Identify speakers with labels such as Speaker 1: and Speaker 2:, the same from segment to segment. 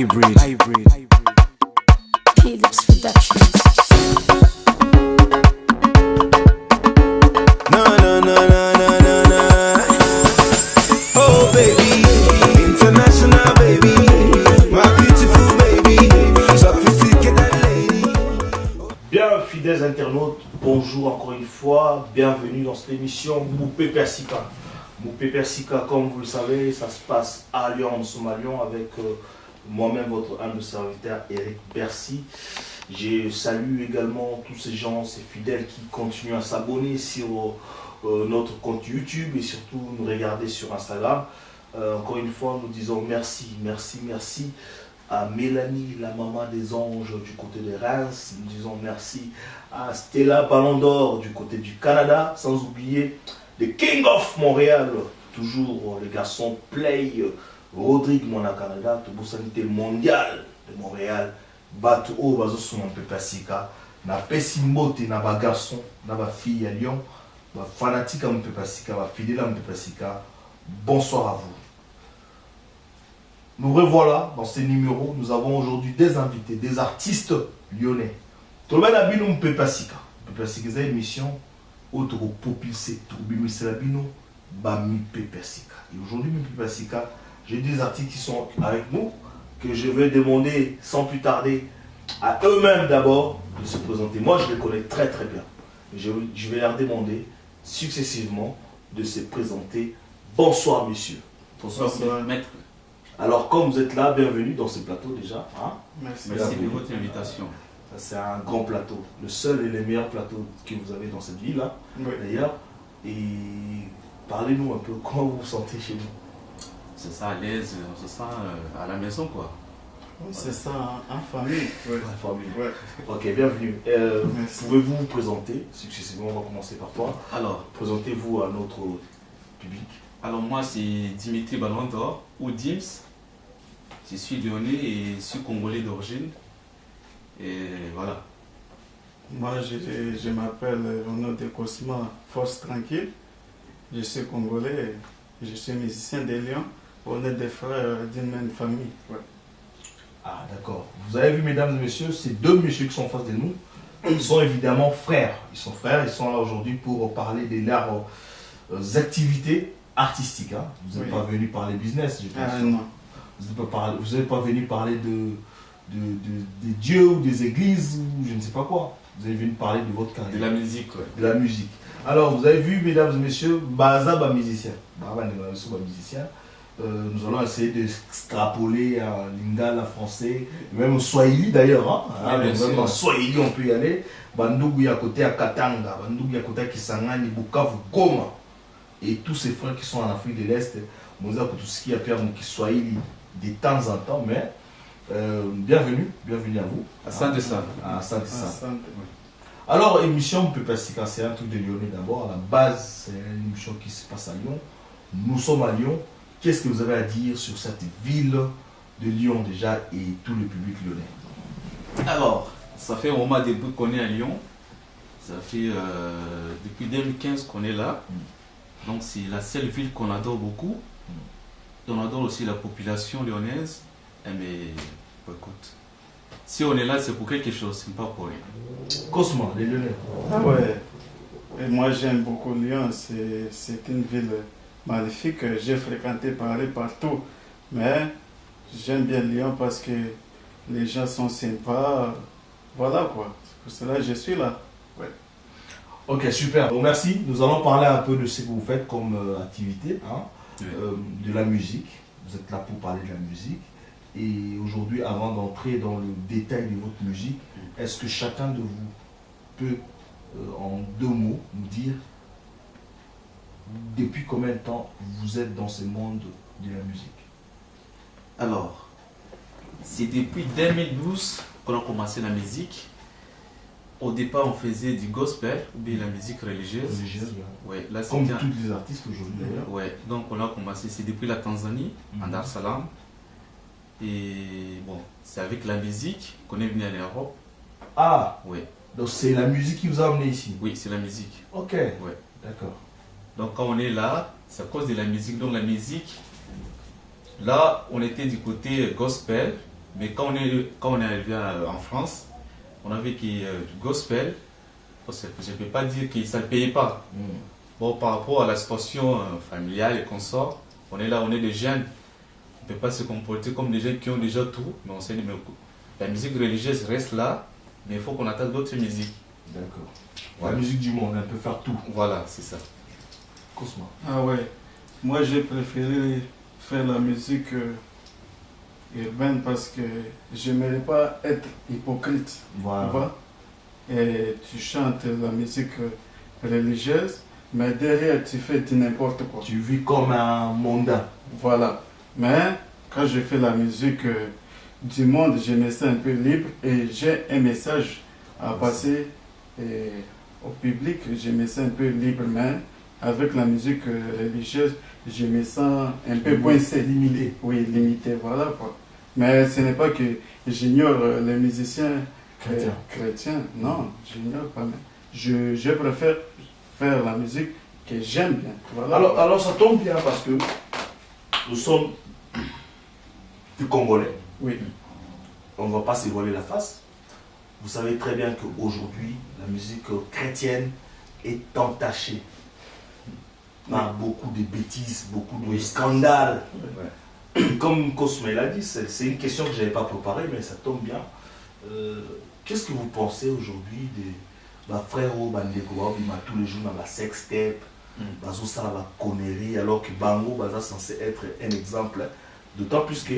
Speaker 1: Hybrid.
Speaker 2: Philips Productions.
Speaker 1: No, no, no, no, no, no, no. Oh baby, international baby, my beautiful baby, sophisticated lady.
Speaker 3: Bien, fidèles internautes, bonjour encore une fois, bienvenue dans cette émission Moupé Persika. Moupé Persika, comme vous le savez, ça se passe à Lyon, en Somalie, avec moi-même, votre humble serviteur Eric Bercy. Je salue également tous ces gens, ces fidèles qui continuent à s'abonner sur notre compte YouTube et surtout nous regarder sur Instagram. Encore une fois, nous disons merci, merci, merci à Mélanie, la maman des anges du côté de Reims. Nous disons merci à Stella Ballon d'Or du côté du Canada, sans oublier le King of Montréal, toujours les garçons Play, Rodrigue Mona Canada, toute sanité mondiale de Montréal, Batu O Bazo Son Moupé Persika, na pesi mbote na ba garçon, na ba fille à Lyon, ba fanatique à Moupé Persika, ba fidèle à Moupé Persika. Bonsoir à vous. Nous revoilà dans ces numéros. Nous avons aujourd'hui des invités, des artistes lyonnais. Tout le monde a vu Moupé Persika. Moupé Persika, c'est une émission autre populcé, Tourbimis Labino, Moupé Persika. Et aujourd'hui, Moupé Persika, j'ai des artistes qui sont avec nous, que je vais demander sans plus tarder à eux-mêmes d'abord de se présenter. Moi, je les connais très très bien. Je vais leur demander successivement de se présenter. Bonsoir, messieurs.
Speaker 4: Bonsoir, maître.
Speaker 3: Alors, comme vous êtes là, bienvenue dans ce plateau déjà. Hein?
Speaker 4: Merci de votre invitation.
Speaker 3: C'est un grand plateau, le seul et le meilleur plateau que vous avez dans cette ville, hein,
Speaker 4: Oui.
Speaker 3: d'ailleurs. Et parlez-nous un peu, comment vous vous sentez chez vous?
Speaker 4: C'est ça, à l'aise, on se sent à la maison, quoi.
Speaker 5: C'est ça, en famille.
Speaker 3: Ouais, la famille.
Speaker 5: Ouais.
Speaker 3: Ok, bienvenue.
Speaker 5: Merci.
Speaker 3: Pouvez-vous vous présenter successivement? On va commencer par toi.
Speaker 4: Alors,
Speaker 3: Présentez-vous à notre public.
Speaker 4: moi, c'est Dimitri Ballon d'Or, ou Dims. Je suis lyonnais et je suis congolais d'origine. Et voilà.
Speaker 5: Moi, je m'appelle au nom de Cosma Force Tranquille. Je suis congolais, je suis musicien de Lyon. On est des frères d'une même famille. Ouais.
Speaker 3: Ah, d'accord. Vous avez vu, mesdames et messieurs, ces deux messieurs qui sont en face de nous, ils sont évidemment frères. Ils sont frères, ils sont là aujourd'hui pour parler de leurs activités artistiques. Hein. Vous n'êtes
Speaker 5: Oui.
Speaker 3: pas venu parler business, je pense.
Speaker 5: Ah non.
Speaker 3: Vous n'êtes pas venu parler de Dieu ou des églises ou je ne sais pas quoi. Vous êtes venu parler de votre carrière.
Speaker 4: De la musique, ouais.
Speaker 3: De la musique. Alors, vous avez vu, mesdames et messieurs, Baza ba musicien. Musicien. Nous allons essayer d'extrapoler à Lingala français, même au Swahili d'ailleurs. Hein.
Speaker 4: Oui, bien
Speaker 3: Même
Speaker 4: sûr.
Speaker 3: en Swahili, on peut y aller. Bandougou à côté à Katanga, Bandougou à côté à Kisangani, Bukavu, Goma. Et tous ces frères qui sont en Afrique de l'Est, Moza Kutuski a Pierre Swahili de temps en temps, mais bienvenue à vous.
Speaker 4: Asante ça.
Speaker 3: À Asante
Speaker 5: Ah,
Speaker 3: Sana.
Speaker 5: santé.
Speaker 3: Alors, émission Moupé Persika, c'est un truc de Lyonnais d'abord. À la base, c'est une émission qui se passe à Lyon. Nous sommes à Lyon. Qu'est-ce que vous avez à dire sur cette ville de Lyon déjà et tout le public lyonnais?
Speaker 4: Alors, ça fait au moment début qu'on est à Lyon. Ça fait depuis 2015 qu'on est là. Donc, c'est la seule ville qu'on adore beaucoup. On adore aussi la population lyonnaise. Mais, écoute, si on est là, c'est pour quelque chose, c'est pas pour rien.
Speaker 3: Cosma, les Lyonnais.
Speaker 5: Ah ouais. Et moi, j'aime beaucoup Lyon. C'est une ville magnifique. J'ai fréquenté Paris partout. Mais j'aime bien Lyon parce que les gens sont sympas. Voilà quoi. C'est pour cela que je suis là. Ouais.
Speaker 3: Ok, super. Donc, merci. Nous allons parler un peu de ce que vous faites comme activité, hein,
Speaker 4: Oui.
Speaker 3: de la musique. Vous êtes là pour parler de la musique. Et aujourd'hui, avant d'entrer dans le détail de votre musique, est-ce que chacun de vous peut, en deux mots, nous dire depuis combien de temps vous êtes dans ce monde de la musique?
Speaker 4: Alors, c'est depuis 2012 qu'on a commencé la musique. Au départ, on faisait du gospel, ou bien la musique religieuse.
Speaker 3: Religieuse,
Speaker 4: Ouais, là,
Speaker 3: comme
Speaker 4: c'était-
Speaker 3: tous les artistes aujourd'hui d'ailleurs.
Speaker 4: Ouais, donc on a commencé, c'est depuis la Tanzanie, en Dar es Salaam. Et bon, c'est avec la musique qu'on est venu à l'Europe.
Speaker 3: Ah,
Speaker 4: Ouais,
Speaker 3: donc c'est la musique qui vous a amené ici.
Speaker 4: oui, c'est la musique.
Speaker 3: Ok,
Speaker 4: Ouais.
Speaker 3: d'accord.
Speaker 4: Donc quand on est là, c'est à cause de la musique. Donc la musique, là, on était du côté gospel, Mais quand on est arrivé en France, on avait du gospel. Je ne peux pas dire que ça ne payait pas. Bon, par rapport à la situation familiale et consorts, on est là, on est des jeunes. On ne peut pas se comporter comme des gens qui ont déjà tout. Mais on s'est dit, mais la musique religieuse reste là, mais il faut qu'on attaque d'autres musiques.
Speaker 3: D'accord.
Speaker 4: Ouais.
Speaker 3: La musique du monde, elle peut faire tout.
Speaker 4: Voilà, c'est ça.
Speaker 3: Cosma.
Speaker 5: Ah ouais, moi j'ai préféré faire la musique urbaine parce que je n'aimerais pas être hypocrite.
Speaker 3: Voilà.
Speaker 5: Tu vois? Et tu chantes la musique religieuse, mais derrière tu fais du n'importe quoi.
Speaker 3: Tu vis comme un mondain.
Speaker 5: Voilà. Mais quand je fais la musique du monde, je me sens un peu libre et j'ai un message à passer au public. Je me sens un peu libre, mais avec la musique religieuse, je me sens un peu coincé.
Speaker 3: Limité.
Speaker 5: Oui, limité, voilà quoi. Mais ce n'est pas que j'ignore les musiciens chrétiens. Non, j'ignore pas. Mais je préfère faire la musique que j'aime bien. Voilà.
Speaker 3: Alors ça tombe bien parce que nous sommes du Congolais.
Speaker 5: Oui.
Speaker 3: On ne va pas se voiler la face. Vous savez très bien qu'aujourd'hui, la musique chrétienne est entachée par beaucoup de bêtises, beaucoup de scandales.
Speaker 4: Ouais.
Speaker 3: Comme Cosme l'a dit, c'est une question que je n'avais pas préparée, mais ça tombe bien. Qu'est-ce que vous pensez aujourd'hui des frères Bandeko, tous les jours dans la sextape, ça la connerie, alors que Bango est censé être un exemple. D'autant plus que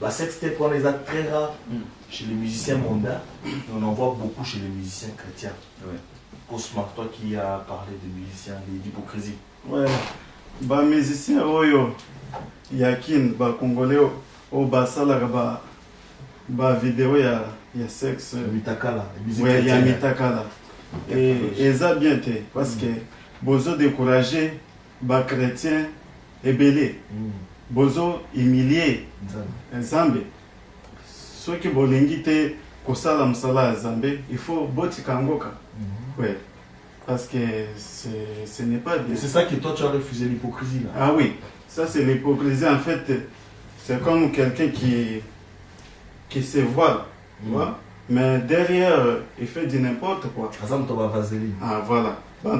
Speaker 3: la sextape, on les a très rares chez les musiciens mondains, mais on en voit beaucoup chez les musiciens chrétiens.
Speaker 4: Ouais.
Speaker 3: Cosma, toi qui as parlé des musiciens, d'hypocrisie.
Speaker 5: Ouais. Ba musicien oyo yakin ba congolais au basalaka ba vidéo ya sexe.
Speaker 3: Mitakala, la musique
Speaker 5: Ouais, ya
Speaker 3: chrétienne.
Speaker 5: mitakala. Et ça bien te parce que bozo décourager ba chrétien ebelé. Bozo humilier Nzambe. Ceux qui bolingi te kosala musala ya Nzambe, il faut botika ngoka. Ouais. Parce que ce n'est pas
Speaker 3: Et
Speaker 5: bien.
Speaker 3: c'est ça que toi tu as refusé l'hypocrisie là.
Speaker 5: Ah oui, ça c'est l'hypocrisie en fait. C'est comme quelqu'un qui se voile, tu vois. Mais derrière, il fait du n'importe quoi.
Speaker 3: Azam Toba Vaseline.
Speaker 5: Ah voilà. Mais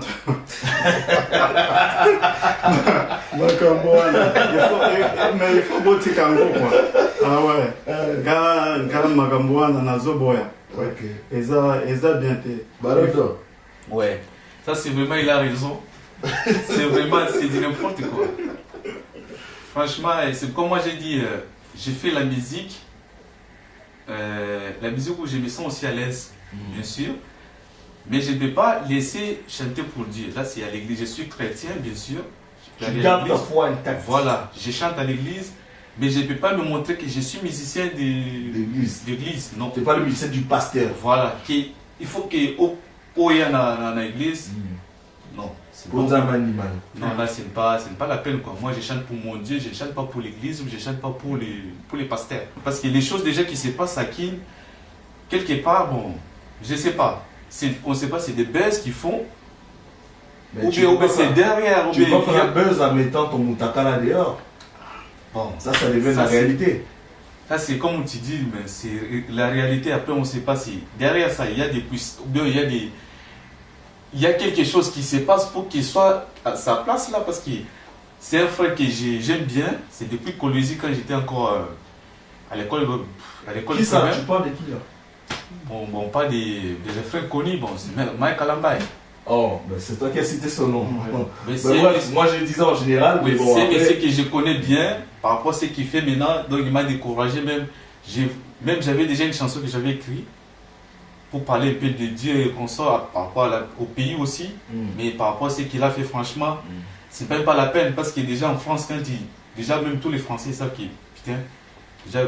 Speaker 5: il faut botter kango quoi. Ah ouais. Gara magamboana na zoboya.
Speaker 3: Ok.
Speaker 5: Et ça bien te.
Speaker 3: Barodo.
Speaker 4: Ouais, ça c'est vraiment, il a raison. C'est vraiment, c'est du n'importe quoi. Franchement, c'est comme moi j'ai dit, j'ai fait la musique où je me sens aussi à l'aise, bien sûr. Mais je ne peux pas laisser chanter pour Dieu. Là, c'est à l'église. Je suis chrétien, bien sûr.
Speaker 3: Tu gardes ta foi intacte.
Speaker 4: Voilà, je chante à l'église, mais je ne peux pas me montrer que je suis musicien d'église. Non.
Speaker 3: Tu n'es pas le musicien du pasteur.
Speaker 4: Voilà, il faut que il y a dans l'église. Non, c'est bon. Non, là, ce n'est pas la peine, quoi. Moi, je chante pour mon Dieu, je ne chante pas pour l'église ou je ne chante pas pour les pasteurs. Parce que les choses déjà qui se passent à Kin, quelque part, bon, je ne sais pas. On ne sait pas, c'est des buzz qu'ils font.
Speaker 3: Mais
Speaker 4: Ou bien c'est derrière.
Speaker 3: Tu peux pas faire un buzz en mettant ton Moutakala dehors.
Speaker 4: Bon,
Speaker 3: Ça devient la réalité.
Speaker 4: Ça, c'est comme tu dis, mais c'est la réalité. Après, on ne sait pas si derrière ça, il y a des puissances. Il y a quelque chose qui se passe pour qu'il soit à sa place là. Parce que c'est un frère que j'aime bien. C'est depuis Colosie, quand j'étais encore à l'école
Speaker 3: Qui ça?
Speaker 4: primaire.
Speaker 3: Tu parles de qui là?
Speaker 4: Bon, pas des frères connus. Bon, c'est Mike Alambay.
Speaker 3: Oh, ben c'est toi qui as cité son nom.
Speaker 4: Mais
Speaker 3: Moi je disais en général, mais bon.
Speaker 4: c'est
Speaker 3: Après...
Speaker 4: ce que je connais bien par rapport à ce qu'il fait maintenant. Donc il m'a découragé même. J'avais déjà une chanson que j'avais écrite pour parler un peu de Dieu et qu'on sort par rapport au pays aussi. Mais par rapport à ce qu'il a fait, franchement, c'est même pas la peine parce que déjà en France, déjà même tous les Français savent que putain, déjà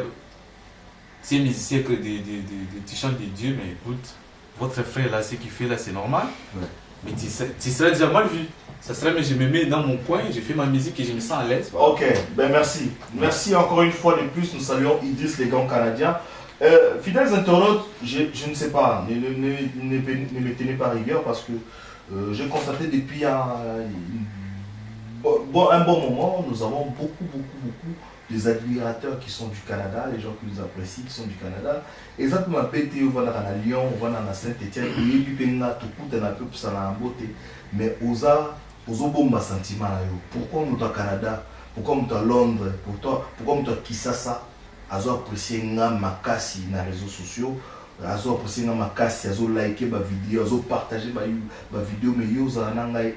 Speaker 4: c'est un musicien que tu chantes de Dieu, mais écoute, votre frère là, ce qu'il fait là, c'est normal.
Speaker 3: Ouais.
Speaker 4: Mais tu serais déjà mal vu. Ça serait, mais je me mets dans mon coin, je fais ma musique et je me sens à l'aise. Voilà.
Speaker 3: Ok, ben merci. Merci encore une fois de plus. Nous saluons Idriss, les grands Canadiens. Fidèles internautes, je ne sais pas, ne me tenez pas rigueur parce que j'ai constaté depuis un bon moment, nous avons beaucoup des admirateurs qui sont du Canada, les gens qui nous apprécient, qui sont du Canada. Exactement, PT, on va à Lyon, on va à Saint-Etienne, et puis on a tout coup, on a peu pour ça en beauté. Mais aux bon sentiment, pourquoi nous sommes au Canada, pourquoi nous sommes à Londres, pourquoi nous sommes à Kisasa, à apprécier ma casse dans les réseaux sociaux, à apprécier ma casse, à liker ma vidéo, à partager ma vidéo, mais yo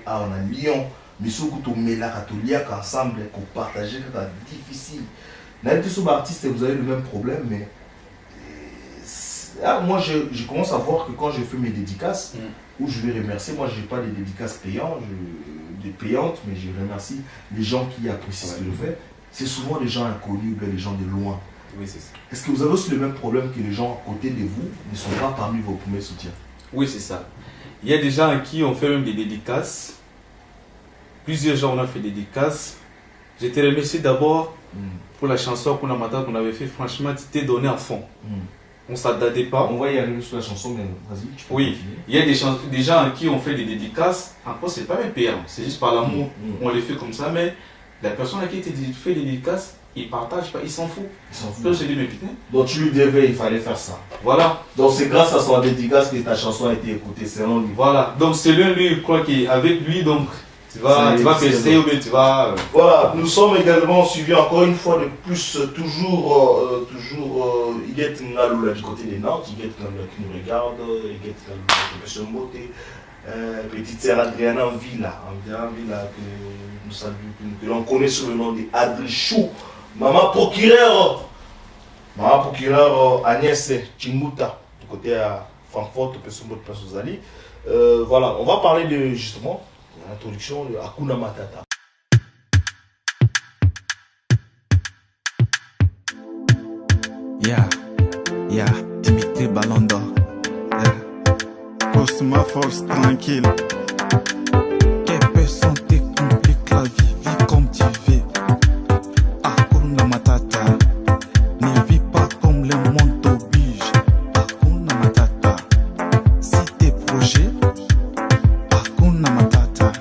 Speaker 3: à Lyon. Mais surtout que tu catholique ensemble pour partager c'est difficile. N'importe quel artiste vous avez le même problème, mais moi je commence à voir que quand je fais mes dédicaces, où je vais remercier, moi je n'ai pas des dédicaces payantes, mais je remercie les gens qui apprécient ce que je fais. C'est souvent les gens inconnus ou les gens de loin.
Speaker 4: Oui, c'est ça.
Speaker 3: Est-ce que vous avez aussi le même problème que les gens à côté de vous ne sont pas parmi vos premiers soutiens?
Speaker 4: Oui, c'est ça. Il y a des gens à qui on fait même des dédicaces. Plusieurs gens ont fait des dédicaces. Je te remercie d'abord pour la chanson qu'on avait fait. Franchement, tu t'es donné à fond. On ne s'attendait pas.
Speaker 3: On va y arriver sur la chanson, mais vas-y.
Speaker 4: Oui, il y a des gens à qui on fait des dédicaces. Encore, c'est pas même payant. C'est juste par l'amour. On les fait comme ça. Mais la personne à qui tu fais des dédicaces, il ne partage pas. Il s'en fout. Donc, je dis, mais putain.
Speaker 3: Donc, tu lui devais, il fallait faire ça.
Speaker 4: Voilà.
Speaker 3: Donc, c'est grâce à son dédicace que ta chanson a été écoutée, selon lui.
Speaker 4: Voilà. Donc, c'est lui, il croit qu'avec lui, donc. Tu vas percer ou bien tu vas...
Speaker 3: Voilà, nous sommes également suivis encore une fois de plus, toujours Iguette Ngalou du côté des Nantes, Iguette Ngalou qui nous regarde, Iguette Ngalou qui nous beauté, petite sœur Adriana Villa que nous saluons, que l'on connaît sous le nom d'Adrichou, maman procureur Agnès Chimbuta, du côté à Francfort, Pessombot-Passozali. Voilà, on va parler de justement... L'introduction de Hakuna Matata.
Speaker 2: Dimitri Ballon d'Or.
Speaker 5: Cosma Force tranquille.
Speaker 2: Quelle personne te complique la vie, vis comme tu veux. Hakuna Matata. Ne vis pas comme le monde t'oblige. Hakuna Matata. Si tes projets, Hakuna Matata.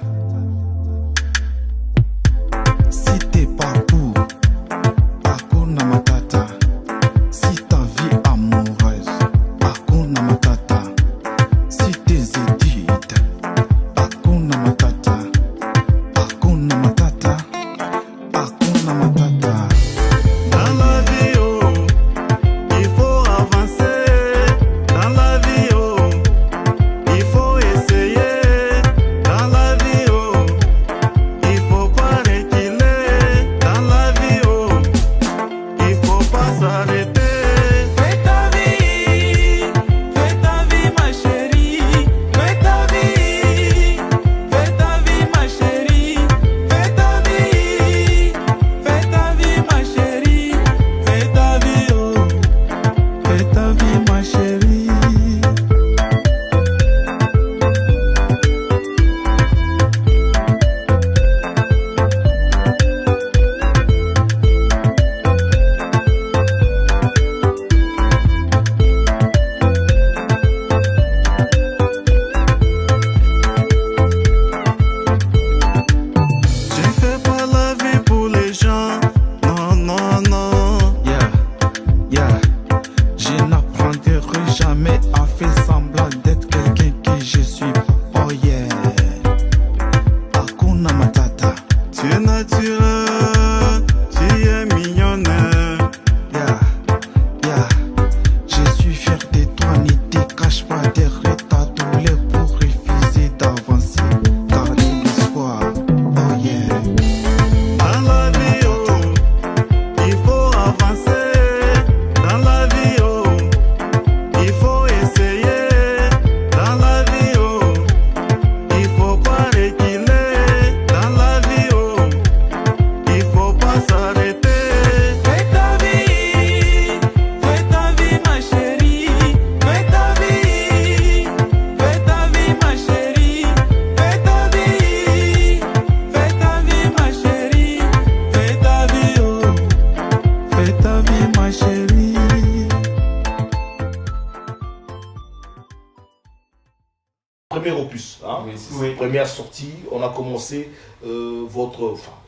Speaker 3: opus. Hein.
Speaker 4: Oui, c'est
Speaker 5: Oui.
Speaker 3: Première sortie, on a commencé vous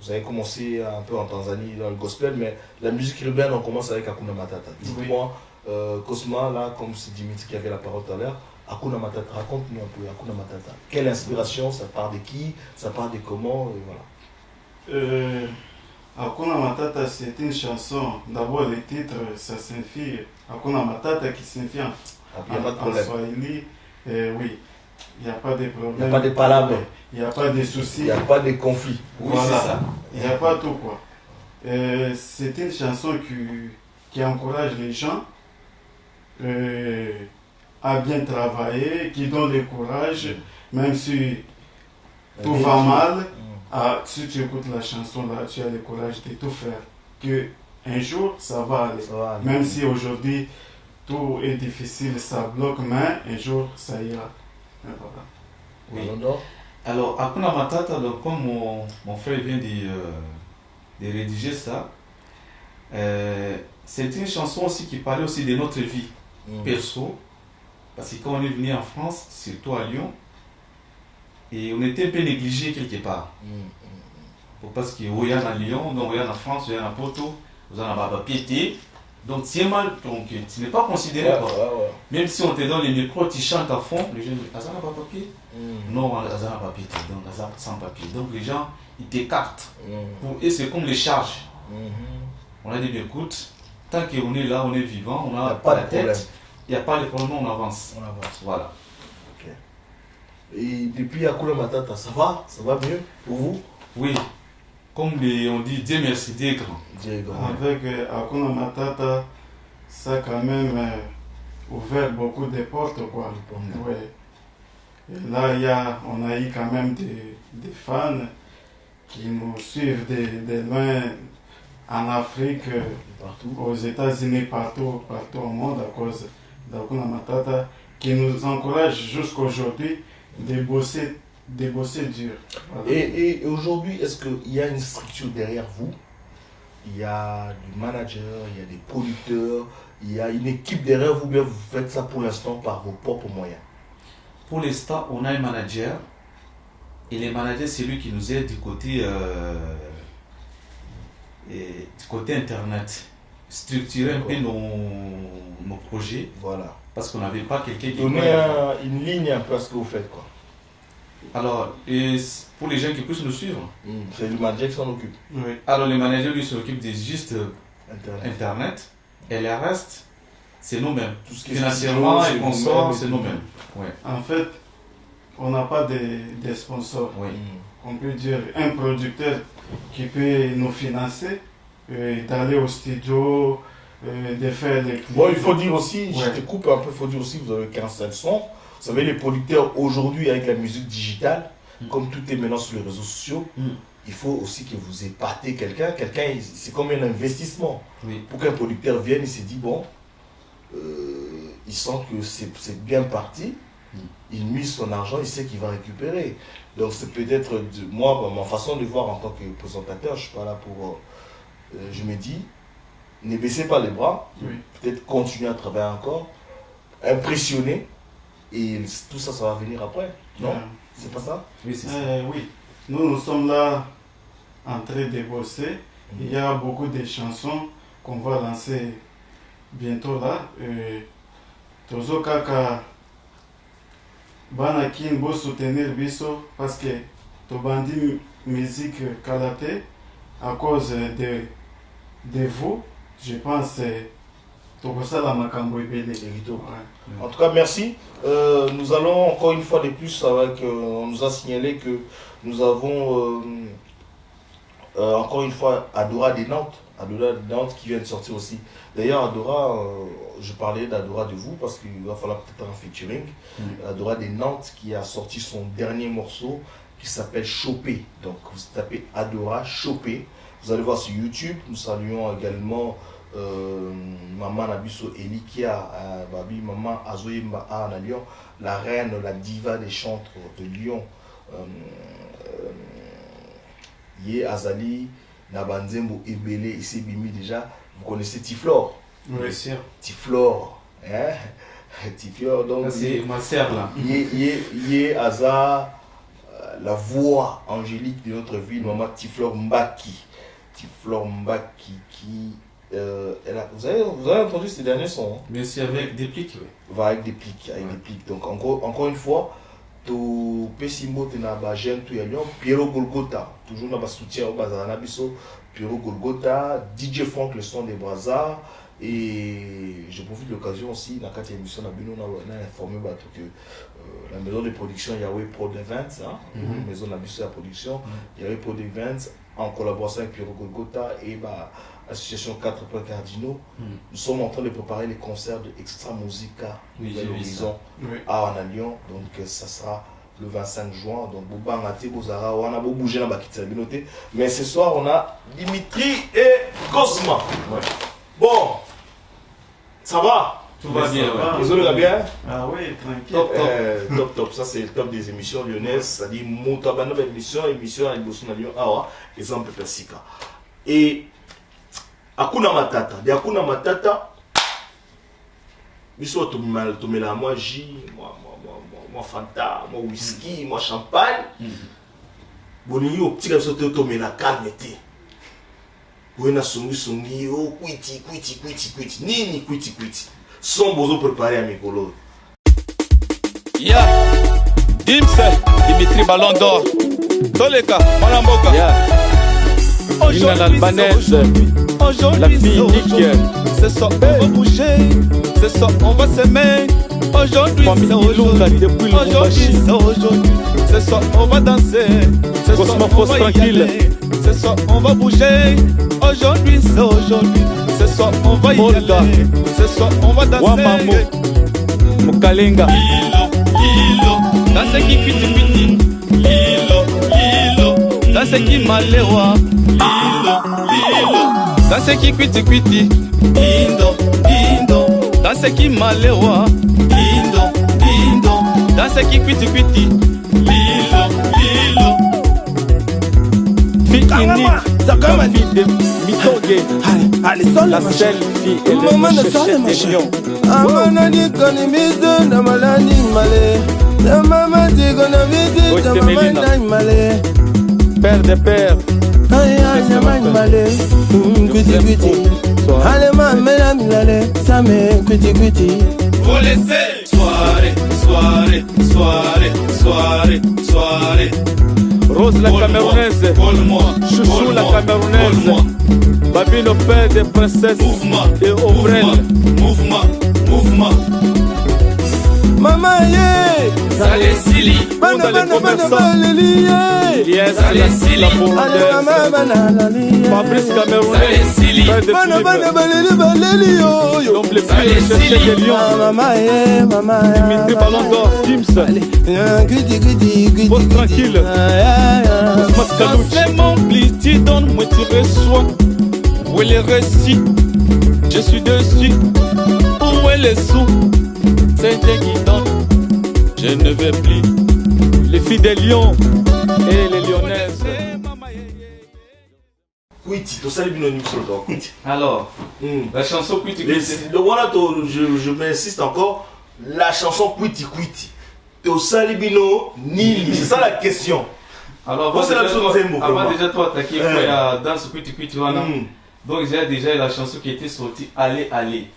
Speaker 3: avez commencé un peu en Tanzanie dans le gospel, mais la musique urbaine, on commence avec Hakuna Matata. Dites-moi, Cosma, là, comme c'est Dimitri qui avait la parole tout à l'heure, Hakuna Matata, raconte-nous un peu Hakuna Matata. Quelle inspiration, ça part de qui, ça part de comment, et voilà.
Speaker 5: Hakuna Matata, c'est une chanson. D'abord, le titre, ça signifie Hakuna Matata qui signifie
Speaker 3: Il n'y a pas de
Speaker 5: en
Speaker 3: problème.
Speaker 5: Swahili. Oui, il n'y a pas de problème.
Speaker 3: Il n'y a pas de palabres.
Speaker 5: Il n'y a pas de
Speaker 3: Il
Speaker 5: soucis.
Speaker 3: n'y a pas de conflit.
Speaker 4: Oui,
Speaker 5: Voilà.
Speaker 4: c'est ça.
Speaker 5: Il n'y a pas tout quoi. C'est une chanson qui encourage les gens à bien travailler, qui donne le courage, même si tout va mal. Si tu écoutes la chanson là, tu as le courage de tout faire. Que un jour ça va aller.
Speaker 3: Ça va aller.
Speaker 5: Même si aujourd'hui tout est difficile, ça bloque, mais un jour ça ira. Et voilà.
Speaker 4: Oui.
Speaker 3: Non, non.
Speaker 4: Alors, Hakuna Matata, donc, comme mon frère vient de rédiger ça, c'est une chanson aussi qui parlait aussi de notre vie perso. Parce que quand on est venu en France, surtout à Lyon, et on était un peu négligé quelque part. Parce que on est à Lyon, donc on est en France, on est à Porto, on est à Piété. Donc tu es mal, donc tu n'es pas considéré.
Speaker 3: Ouais,
Speaker 4: quoi.
Speaker 3: ouais.
Speaker 4: Même si on te donne les micros, tu chantes à fond, les gens disent Azan n'a pas papier. Non, Azan n'a pas papier, donc Azan sans papier. Donc les gens, ils t'écartent. Pour eux, c'est comme les charges. On a dit, écoute, tant qu'on est là, on est vivant, on n'a pas la tête, il n'y a pas de problème, on avance.
Speaker 3: On avance.
Speaker 4: Voilà.
Speaker 3: Et depuis Hakuna Matata, ça va mieux pour vous?
Speaker 4: Oui, comme on dit, Dieu merci, Dieu est grand.
Speaker 3: Dieu est grand.
Speaker 5: Avec Hakuna Matata, ça a quand même ouvert beaucoup de portes quoi. Ouais. Et là, on a eu quand même des fans qui nous suivent de loin en Afrique,
Speaker 3: Partout.
Speaker 5: aux États-Unis, partout au monde à cause d'Hakuna Matata, qui nous encourage jusqu'aujourd'hui de bosser dur. Voilà.
Speaker 3: Et aujourd'hui, est-ce qu'il y a une structure derrière vous? Il y a du manager, il y a des producteurs, il y a une équipe derrière vous, bien vous faites ça pour l'instant par vos propres moyens?
Speaker 4: Pour l'instant, on a un manager. Et le manager, c'est lui qui nous aide du côté internet. Structurer un peu nos projets.
Speaker 3: Voilà.
Speaker 4: Parce qu'on n'avait pas quelqu'un qui...
Speaker 3: Donnez une ligne un peu à ce que vous faites, quoi.
Speaker 4: Alors, pour les gens qui puissent nous suivre,
Speaker 3: C'est le manager qui s'en occupe.
Speaker 5: Oui.
Speaker 4: alors le manager lui s'occupe de juste
Speaker 3: Internet.
Speaker 4: Internet. Et le reste, c'est nous-mêmes.
Speaker 3: Tout ce qui est
Speaker 4: Financièrement
Speaker 3: studio,
Speaker 4: et
Speaker 3: c'est
Speaker 4: consorts,
Speaker 3: vous-même et
Speaker 4: c'est
Speaker 3: tout.
Speaker 4: nous-mêmes. Ouais.
Speaker 5: En fait, on n'a pas de sponsors.
Speaker 4: Oui.
Speaker 5: On peut dire un producteur qui peut nous financer, d'aller au studio, de faire les clips.
Speaker 3: Bon, il faut dire aussi, je
Speaker 5: Ouais.
Speaker 3: te coupe un peu, il faut dire aussi, vous avez 15 sons. Vous savez, les producteurs aujourd'hui avec la musique digitale, comme tout est maintenant sur les réseaux sociaux, il faut aussi que vous épatez quelqu'un. Quelqu'un, c'est comme un investissement.
Speaker 4: Oui.
Speaker 3: Pour qu'un producteur vienne, il s'est dit, bon, il sent que c'est bien parti, il mise son argent, il sait qu'il va récupérer. Donc c'est peut-être, moi, ma façon de voir en tant que présentateur, je ne suis pas là pour... je me dis, ne baissez pas les bras,
Speaker 5: Oui.
Speaker 3: peut-être continuer à travailler encore, impressionner, et tout ça, ça va venir après. Non, c'est pas ça?
Speaker 4: Oui, c'est ça.
Speaker 5: Oui. Nous sommes là en train de bosser. Il y a beaucoup de chansons qu'on va lancer bientôt là. Tozo kaka bana kin bo soutenir biso parce que tobandi musique kalaté à cause de vous. Je pense tokosala makambo ebele.
Speaker 3: Évitons.
Speaker 5: Ouais.
Speaker 3: En tout cas, merci. Nous allons encore une fois de plus, avec, on nous a signalé que nous avons encore une fois Adora de Nantes. Adora de Nantes qui vient de sortir aussi. D'ailleurs, Adora, je parlais d'Adora de vous parce qu'il va falloir peut-être un featuring. Adora de Nantes qui a sorti son dernier morceau qui s'appelle Choper. Donc vous tapez Adora Choper. Vous allez voir sur YouTube. Nous saluons également Maman Nabiso Elikia, Babi Maman Azoyemba à Lyon, la reine, la diva des chantres de Lyon. Yé Azali, Nabanzembo Ebele, ici Bimi déjà. Vous connaissez Tiflore?
Speaker 4: Bien sûr.
Speaker 3: Tiflore. Hein? Tifleur, donc
Speaker 4: Ça, c'est ma sœur là.
Speaker 3: il est hasard la voix angélique de notre ville, maman Tifleur Mbaki. Tifleur Mbaki qui vous avez entendu ces derniers sons, hein?
Speaker 4: Mais c'est avec des plics, oui.
Speaker 3: Va avec des plics, Donc encore une fois, to Pessimbo Tenaba Jeune tout Lyon, Piero Golgotha, toujours dans le soutien au Bazar Nabiso, Piero Golgotha, DJ Frank le son des Brazars. Et je profite de l'occasion aussi, dans cette émission, on a informé que la maison de production Yahweh Prod Events, la maison de la production Yahweh Prod Events, en collaboration avec Piero Golgotha et l'association 4 points cardinaux, nous sommes en train de préparer les concerts de Extra Musica Nouvelle Horizon à Lyon. Donc ça sera le 25 juin. Donc on a bougé dans la mais ce soir on a Dimitri et Cosma. Bon, ça va?
Speaker 4: Tout va bien, ouais.
Speaker 3: Désolé, va bien?
Speaker 5: Ah oui, tranquille.
Speaker 3: Top. Ça, c'est le top des émissions lyonnaises. C'est-à-dire, Moutabana, émission à Lyon, exemple Persika. Et, Akuna Matata. De Akuna Matata, Biso Tomela, moi, J, moi, Fanta, moi, whisky, moi, champagne. Bonini, au petit garçon, Tomela, calme-té. Wena sungi oh kwiti nini kwiti son bozo préparé à Mikolo.
Speaker 2: Yeah, Dimitri Ballon d'Or, Toleka, Malamboka. Yeah, aujourd'hui l'albanaise, la fille unique. C'est ça, on va bouger, c'est ça, on va s'aimer. Aujourd'hui, c'est aujourd'hui, c'est ça, on va danser. C'est ça, on va tranquille. C'est ça, on va bouger. Aujourd'hui, c'est ça, on va y aller. C'est ça, on va danser. Wamamo, Mukalenga. Lilo, dans ce qui piti. Lilo, dans ce qui malewa. Lilo, dans ce qui kwiti. Indo, dans ce qui malewa. Indo, dans ce qui kwiti. Lilo. Fille unique, la fille de Mitoge, la seule fille et le chercheur des lions.
Speaker 1: Amanani konimizo na malani male. Na mama digona viti na mama male.
Speaker 2: Père de père.
Speaker 1: Aya na male. Kwiti. Ale mama la milale. Same kwiti.
Speaker 2: Vous laissez soirée. Rose la Camerounaise, Chouchou la Camerounaise, Babino père des princesses et Obrel.
Speaker 1: Mouvement. Mama ye.
Speaker 2: Salé Sili,
Speaker 1: Bana
Speaker 2: Yes, la Burundaise, Fabrice Camerounais, père de Philippe, l'homme le plus recherché des lions. Dimitri Ballon d'Or, Gims, pose tranquille. Quand c'est mon bliss, tu donnes, moi tu reçois. Où est le récit? Je suis dessus. Où est les sous? C'est Dieu qui donne. Je ne vais plus. Les filles des lions et les lyonnaises.
Speaker 3: Kwiti, to sali bino nimso do Kwiti.
Speaker 4: Alors, la chanson Kwiti.
Speaker 3: Donc voilà, je m'insiste encore, la chanson Kwiti. To sali bino nini, c'est ça la question.
Speaker 4: Alors, avant déjà toi attaquer dans ce Kwiti, donc j'ai déjà la chanson qui était sortie Allez.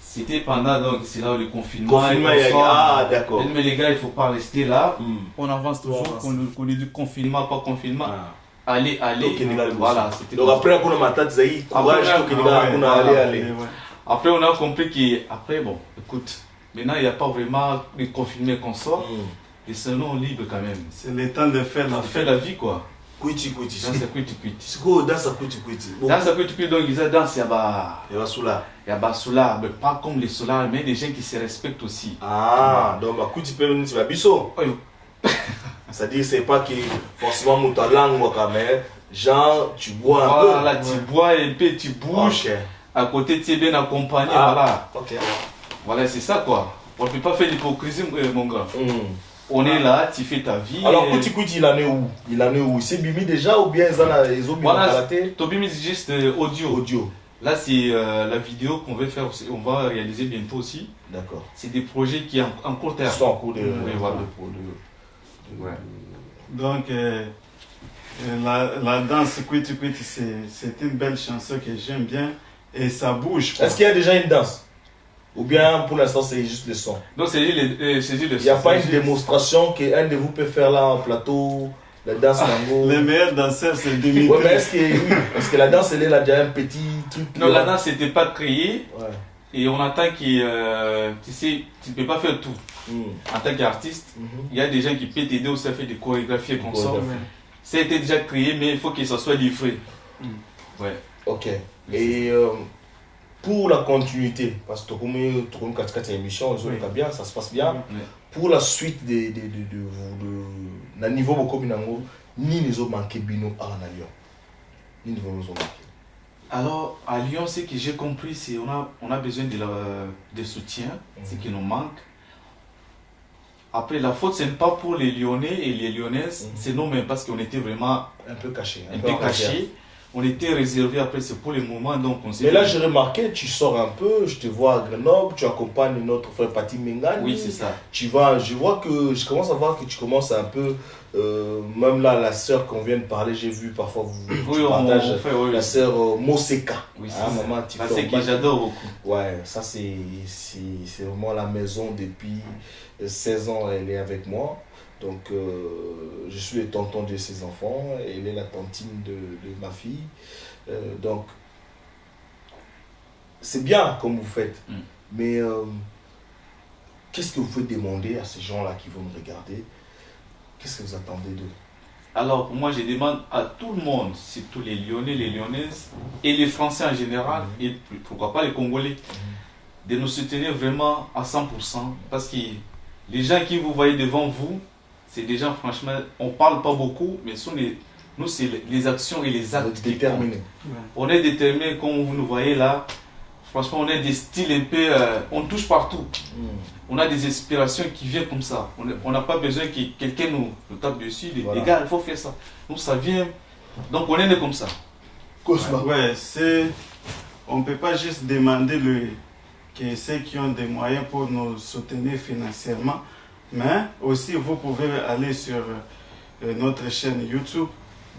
Speaker 4: C'était pendant donc c'est là où le confinement.
Speaker 3: Ah d'accord.
Speaker 4: Mais les gars, il faut pas rester là. On avance toujours. Qu'on ait du confinement, pas confinement. Allez. Voilà.
Speaker 3: Donc après on a matin Zaï.
Speaker 4: Après on a compris qu'après bon, écoute, maintenant il n'y a pas vraiment de confinement qu'on sort. Les salons libres quand même.
Speaker 5: C'est le temps de faire
Speaker 4: la vie quoi.
Speaker 3: Kwiti.
Speaker 4: Dans sa Kwiti.
Speaker 3: C'est quoi dans sa Kwiti?
Speaker 4: Dans sa Kwiti donc ils dansent
Speaker 3: il y a
Speaker 4: solar, mais pas comme les solars, mais des gens qui se respectent aussi.
Speaker 3: Ah, donc Kwiti peut venir sur la biso. C'est-à-dire c'est pas que forcément mon talent quand même. Genre tu bois un peu.
Speaker 4: Voilà, tu bois un peu, tu bouges. À côté tu es bien accompagné, voilà. Voilà, c'est ça quoi. On ne peut pas faire l'hypocrisie mon gars. On est là, tu fais ta vie.
Speaker 3: Alors, Kwiti, il en est où? Il s'est bimi déjà ou bien ils ont bimi à la tête?
Speaker 4: Tobimi c'est juste audio. Là, c'est la vidéo qu'on va faire, on va réaliser bientôt aussi.
Speaker 3: D'accord.
Speaker 4: C'est des projets qui sont en cours terme.
Speaker 3: Ils sont en cours de...
Speaker 4: Oui, voilà. Ouais.
Speaker 5: Donc, la danse Kwiti Kwiti, c'est une belle chanson que j'aime bien et ça bouge. Quoi.
Speaker 3: Est-ce qu'il y a déjà une danse? Ou bien pour l'instant c'est juste le son?
Speaker 4: Donc, c'est juste le
Speaker 3: Il n'y a pas une démonstration qu'un de vous peut faire là en plateau? La danse tango.
Speaker 5: Les meilleurs danseurs, c'est Dimitri.
Speaker 3: Ouais, mais est-ce que la danse, elle a déjà un petit truc?
Speaker 4: Non, la danse n'était pas créée.
Speaker 3: Ouais.
Speaker 4: Et on attend que, tu sais, tu ne peux pas faire tout. En tant qu'artiste, il y a des gens qui peuvent t'aider aussi à faire des chorégraphies comme ça. Ça a été déjà créé, mais il faut que ça soit livré. Ouais.
Speaker 3: Ok. Et pour la continuité, parce que comme tu as cette émission, bien, ça se passe bien.
Speaker 4: Oui.
Speaker 3: Pour la suite de la niveau beaucoup binango, ni les autres manqué bino à Lyon. Ni niveau nous ont manqué.
Speaker 4: Alors, à Lyon, ce que j'ai compris, c'est qu'on a besoin de soutien, ce qui nous manque. Après, la faute, ce n'est pas pour les Lyonnais et les Lyonnaises, c'est nous-mêmes, parce qu'on était vraiment
Speaker 3: un peu caché.
Speaker 4: Un peu caché. On était réservé, après, c'est pour les moments, donc on s'est...
Speaker 3: Mais là, j'ai remarqué, tu sors un peu, je te vois à Grenoble, tu accompagnes notre frère Pati Mengani.
Speaker 4: Oui, c'est ça.
Speaker 3: Tu vas, je commence à voir que tu commences un peu, même là, la sœur qu'on vient de parler, j'ai vu parfois vous partagez la sœur Moseka.
Speaker 4: Oui,
Speaker 3: hein, maman,
Speaker 4: c'est que j'adore beaucoup.
Speaker 3: Ouais, ça c'est vraiment la maison depuis 16 ans, elle est avec moi. Donc, je suis le tonton de ses enfants, elle est la tantine de ma fille. Donc, c'est bien comme vous faites, mais qu'est-ce que vous pouvez demander à ces gens-là qui vont me regarder? Qu'est-ce que vous attendez d'eux?
Speaker 4: Alors, moi, je demande à tout le monde, surtout les Lyonnais, les Lyonnaises et les Français en général, et pourquoi pas les Congolais, de nous soutenir vraiment à 100%, parce que les gens qui vous voyez devant vous, c'est des gens, franchement, on ne parle pas beaucoup, mais nous, c'est les actions et les actes qui comptent. On est déterminés, comme vous nous voyez là. Franchement, on a des styles un peu... on touche partout. On a des inspirations qui viennent comme ça. On n'a pas besoin que quelqu'un nous tape dessus. Les gars, il faut faire ça. Donc, ça vient... Donc, on est né comme ça.
Speaker 5: Ouais, on ne peut pas juste demander que ceux qui ont des moyens pour nous soutenir financièrement. Mais aussi, vous pouvez aller sur notre chaîne YouTube,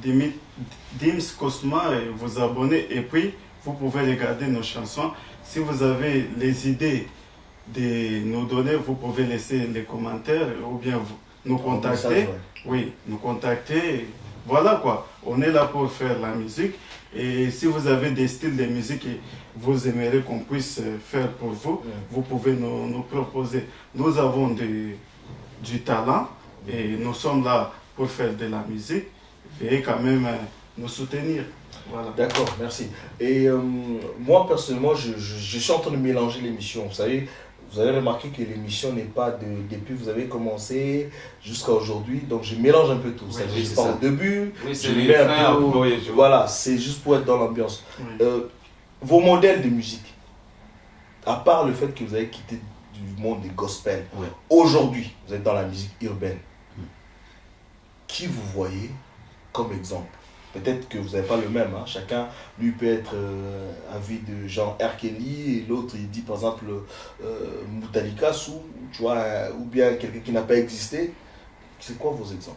Speaker 5: Dims Cosma, et vous abonner. Et puis, vous pouvez regarder nos chansons. Si vous avez les idées de nous donner, vous pouvez laisser les commentaires ou bien nous contacter.
Speaker 3: Message, ouais.
Speaker 5: Oui, nous contacter. Voilà quoi. On est là pour faire la musique. Et si vous avez des styles de musique que vous aimeriez qu'on puisse faire pour vous, vous pouvez nous proposer. Nous avons du talent et nous sommes là pour faire de la musique. Veuillez quand même nous soutenir. Voilà.
Speaker 3: D'accord, merci. Et moi personnellement, je suis en train de mélanger l'émission. Vous savez, vous avez remarqué que l'émission n'est pas depuis vous avez commencé jusqu'à aujourd'hui. Donc je mélange un peu tout.
Speaker 4: Oui,
Speaker 3: je ne pas au début.
Speaker 4: Oui,
Speaker 3: je mets un peu, voilà, c'est juste pour être dans l'ambiance.
Speaker 5: Oui.
Speaker 3: Vos modèles de musique, à part le fait que vous avez quitté du monde des gospel, aujourd'hui, vous êtes dans la musique urbaine. Qui vous voyez comme exemple? Peut-être que vous n'avez pas le même, hein. Chacun, lui, peut être avis de genre R. Kelly, et l'autre, il dit par exemple Mutalika, tu vois, ou bien quelqu'un qui n'a pas existé. C'est quoi vos exemples?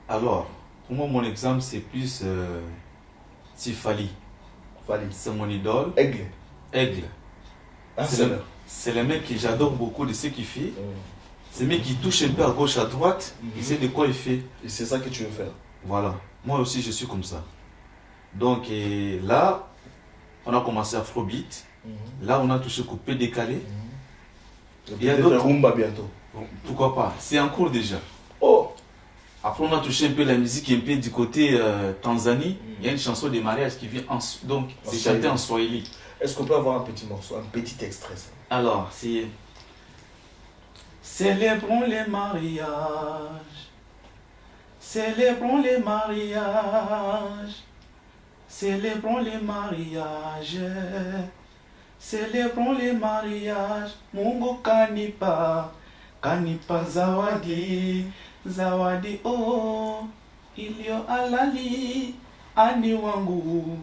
Speaker 4: Alors, pour moi, mon exemple, c'est plus Tifali.
Speaker 3: Fali.
Speaker 4: C'est mon idole.
Speaker 3: Aigle. Ah,
Speaker 4: c'est le mec que j'adore beaucoup de ce qu'il fait. C'est le mec qui touche un peu à gauche, à droite. Il sait de quoi il fait.
Speaker 3: Et c'est ça que tu veux faire.
Speaker 4: Voilà. Moi aussi, je suis comme ça. Donc là, on a commencé Afrobeat. Là, on a touché coupé, décalé.
Speaker 3: Il y a d'autres rumba bientôt.
Speaker 4: Pourquoi pas? C'est en cours déjà.
Speaker 3: Oh!
Speaker 4: Après, on a touché un peu la musique un peu du côté Tanzanie. Il y a une chanson de mariage qui vient donc c'est chanté en Swahili.
Speaker 3: Est-ce qu'on peut avoir un petit morceau, un petit extrait? Ça?
Speaker 4: Alors, c'est... Célébrons les mariages. Célébrons les mariages. Célébrons les mariages. Célébrons les mariages. Mungu kanipa. Kanipa zawadi. Zawadi oh. Ilio alali. Ani wangu.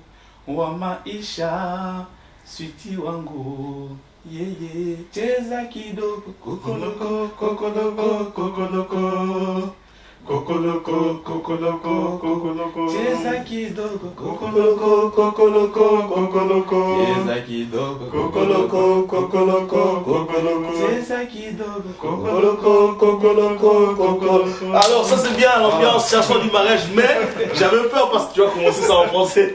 Speaker 4: wa maisha, switi wangu, yeye, cheza kidogo, kokoloko, kokoloko, kokoloko. Kokoloko, kokoloko, kokoloko. Cheza kidogo, kokoloko, kokoloko, kokoloko. Cheza kidogo, kokoloko, kokoloko, kokoloko. Cheza kidogo, kokoloko, kokoloko, kokoloko.
Speaker 3: Alors ça c'est bien l'ambiance chanson du mariage, mais j'avais peur parce que tu vas commencer ça en français.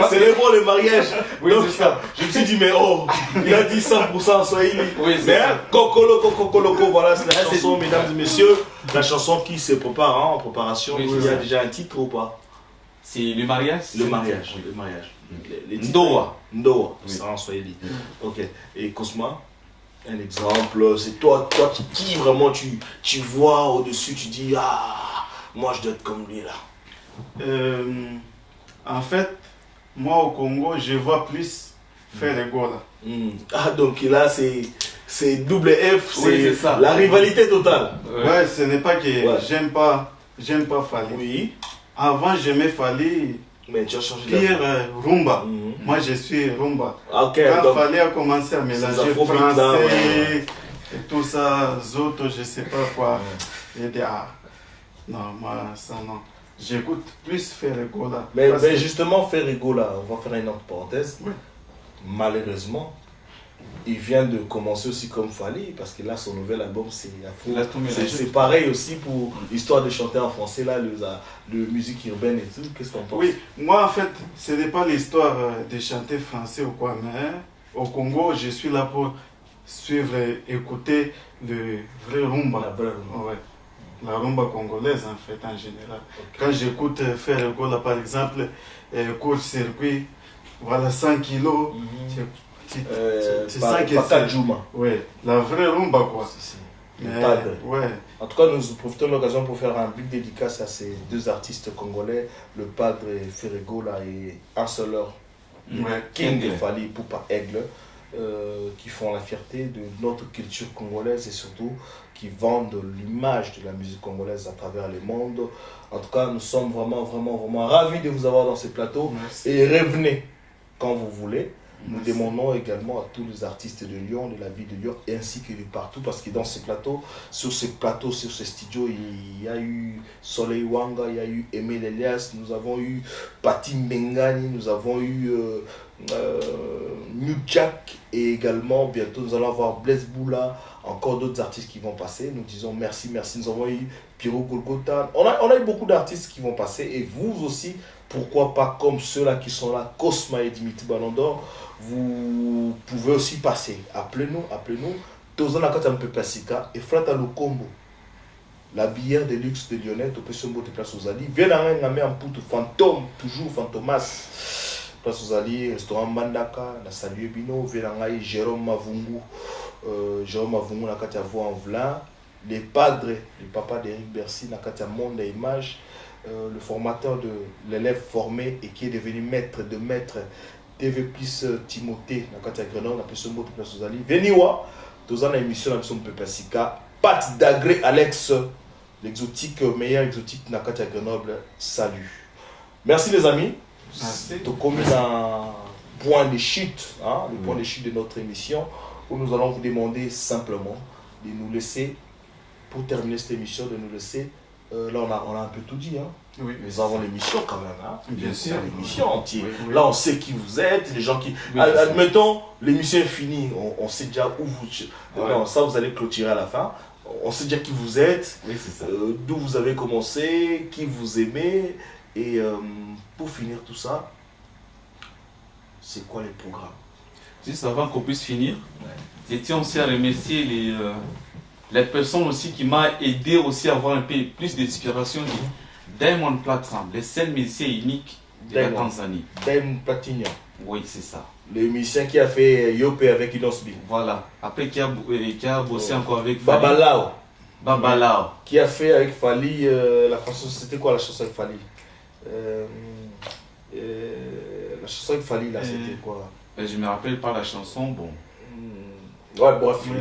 Speaker 3: Célébrons le mariage.
Speaker 4: Oui,
Speaker 3: Donc
Speaker 4: c'est ça.
Speaker 3: je me suis dit mais oh, il a dit 100% en Swahili.
Speaker 4: Oui, c'est
Speaker 3: Mais
Speaker 4: ça.
Speaker 3: Kokoloko, Kokoloko, voilà c'est la
Speaker 4: Ah, c'est-
Speaker 3: chanson, mesdames et messieurs. La chanson qui se prépare hein, en préparation.
Speaker 4: Oui,
Speaker 3: Il
Speaker 4: c'est
Speaker 3: y a
Speaker 4: ça.
Speaker 3: déjà un titre ou pas?
Speaker 4: C'est le mariage.
Speaker 3: Le mariage. Le mariage. Les titres.
Speaker 4: Ndoa.
Speaker 3: Ndoa,
Speaker 4: Oui.
Speaker 3: ça en Swahili. Ok. Et Cosma, un exemple, c'est toi qui vraiment tu vois au-dessus, tu dis ah, moi je dois être comme lui là.
Speaker 5: En fait, moi au Congo, je vois plus Ferrego là.
Speaker 3: Ah donc là c'est double F,
Speaker 4: Oui, c'est ça.
Speaker 3: la rivalité totale.
Speaker 5: Ouais, ce n'est pas que
Speaker 3: Ouais.
Speaker 5: j'aime pas Fali.
Speaker 3: Oui,
Speaker 5: Avant, j'aimais Fali,
Speaker 3: mais tu as changé
Speaker 5: pire Rumba.
Speaker 3: Mhm.
Speaker 5: Moi, je suis Rumba.
Speaker 3: Ah, ok,
Speaker 5: Quand
Speaker 3: donc
Speaker 5: Fali a commencé à mélanger
Speaker 3: afrobeats,
Speaker 5: français
Speaker 3: là, ouais.
Speaker 5: et tout ça, Zoto, je sais pas quoi, j'ai dit ah, non, moi, ça non. J'écoute plus Ferrego là.
Speaker 3: mais
Speaker 5: Parce que-
Speaker 3: justement Ferrego là, on va faire une autre parenthèse.
Speaker 5: Oui.
Speaker 3: Malheureusement, il vient de commencer aussi comme Fali parce que là son nouvel album c'est afro.
Speaker 4: Il a tout mélangé.
Speaker 3: C'est pareil aussi pour l'histoire de chanter en français là, le musique urbaine et tout. Qu'est-ce qu'on pense?
Speaker 5: Oui, moi en fait, ce n'est pas l'histoire de chanter français ou quoi, mais au Congo, je suis là pour suivre et écouter le vrai rumba.
Speaker 3: La vraie rumba.
Speaker 5: Ouais. La rumba congolaise en fait, en général.
Speaker 3: Ok.
Speaker 5: Quand j'écoute Ferrego, là par exemple, court-circuit, voilà 100 kilos, c'est ça que
Speaker 3: Paka
Speaker 5: c'est.
Speaker 3: Juma.
Speaker 5: Ouais, la vraie rumba quoi.
Speaker 3: Le
Speaker 5: Mais,
Speaker 3: padre.
Speaker 5: ouais.
Speaker 3: En tout cas, nous profitons de l'occasion pour faire un big dédicace à ces deux artistes congolais, le padre Ferrego là et un seuleur,
Speaker 5: Ouais.
Speaker 3: King
Speaker 4: Aigle.
Speaker 3: Fali Poupa Aigle, qui font la fierté de notre culture congolaise et surtout qui vendent l'image de la musique congolaise à travers le monde. En tout cas, nous sommes vraiment ravis de vous avoir dans ce plateau
Speaker 5: Merci.
Speaker 3: et revenez quand vous voulez. Nous demandons également à tous les artistes de Lyon, de la ville de Lyon, ainsi que de partout, parce que dans ces plateaux, sur ces studios, il y a eu Soleil Wanga, il y a eu Aimé Elias, nous avons eu Pati Mbengani, nous avons eu New Jack, et également, bientôt, nous allons avoir Blaise Boula, encore d'autres artistes qui vont passer. Nous disons merci. Nous avons eu Pierrot Golgotha. On a eu beaucoup d'artistes qui vont passer, et vous aussi, pourquoi pas comme ceux-là qui sont là, Cosma et Dimitri Ballon vous pouvez aussi passer. Appelez-nous. Tozan la kata mpe pasika et Frata Lukombo. La bière de luxe de Lyonnais, tu peux se mettre place aux alliés. Viens dans un gamé en poutre fantôme, toujours fantomas. Place aux alliés, restaurant Mandaka, la salué Bino, viens dans Jérôme Mavungu. Jérôme Mavungu, la kata voix en vlin. Les padres, le papa d'Éric Bercy, la kata monde et image. Le formateur de l'élève formé et qui est devenu maître de maître TV plus Timothée na kati ya Grenoble na peso mbote place ozali veniwa toza na émission na biso mpepe sika Pat Dagré Alex l'exotique meilleur exotique na kati ya Grenoble. Salut, merci les amis.
Speaker 5: Merci.
Speaker 3: Tokomi na point de chute hein, le point de chute de notre émission où nous allons vous demander simplement de nous laisser, pour terminer cette émission, de nous laisser là on a un peu tout dit hein.
Speaker 5: Oui.
Speaker 3: Nous avons l'émission quand même, hein.
Speaker 5: Bien sûr.
Speaker 3: L'émission entière.
Speaker 5: Oui.
Speaker 3: Là, on sait qui vous êtes, les gens qui.
Speaker 4: Oui,
Speaker 3: Admettons, l'émission est finie, on sait déjà où vous.
Speaker 4: Ouais.
Speaker 3: Non, ça, vous allez clôturer à la fin. On sait déjà qui vous êtes,
Speaker 4: Oui, c'est ça.
Speaker 3: d'où vous avez commencé, qui vous aimez. Et pour finir tout ça, c'est quoi les programmes?
Speaker 4: Juste avant qu'on puisse finir, je tiens aussi à remercier les personnes aussi qui m'ont aidé aussi à avoir un peu plus d'inspiration. Diamond Platform, le seul musicien unique de la
Speaker 3: Diamond.
Speaker 4: Tanzanie.
Speaker 3: Dame Platignon,
Speaker 4: Oui, c'est ça.
Speaker 3: le musicien qui a fait Yopé avec Inosbi.
Speaker 4: Voilà. Après, qui a bossé encore avec Fali.
Speaker 3: Babalao,
Speaker 4: Babalao.
Speaker 3: qui a fait avec Fali la chanson. C'était quoi la chanson avec Fali? La chanson avec Fali là, c'était quoi?
Speaker 4: Je me rappelle pas la chanson, bon.
Speaker 3: Ouais, bref,
Speaker 5: Oui.